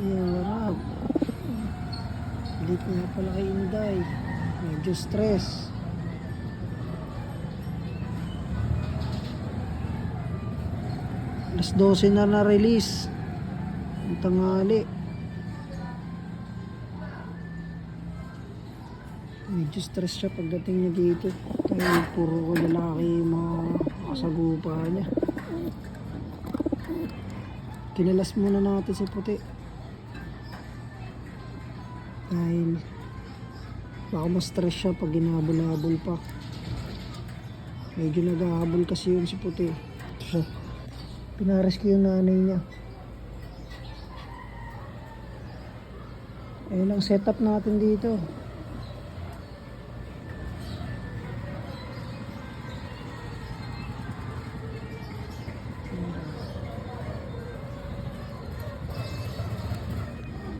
Hirap. Late nga pala kay Inday. Medyo stress. Alas 12 na na-release. Ang tanghali. Medyo stress siya pagdating niya dito. Dahil puro lalaki yung mga kasagupa niya. Kinalas muna natin si Puti. Dahil baka ma-stress siya pag ginabol-habol pa. Medyo nag-ahabol kasi yun si Puti. Pinarescue yung nanay niya. Ayun ang setup natin dito.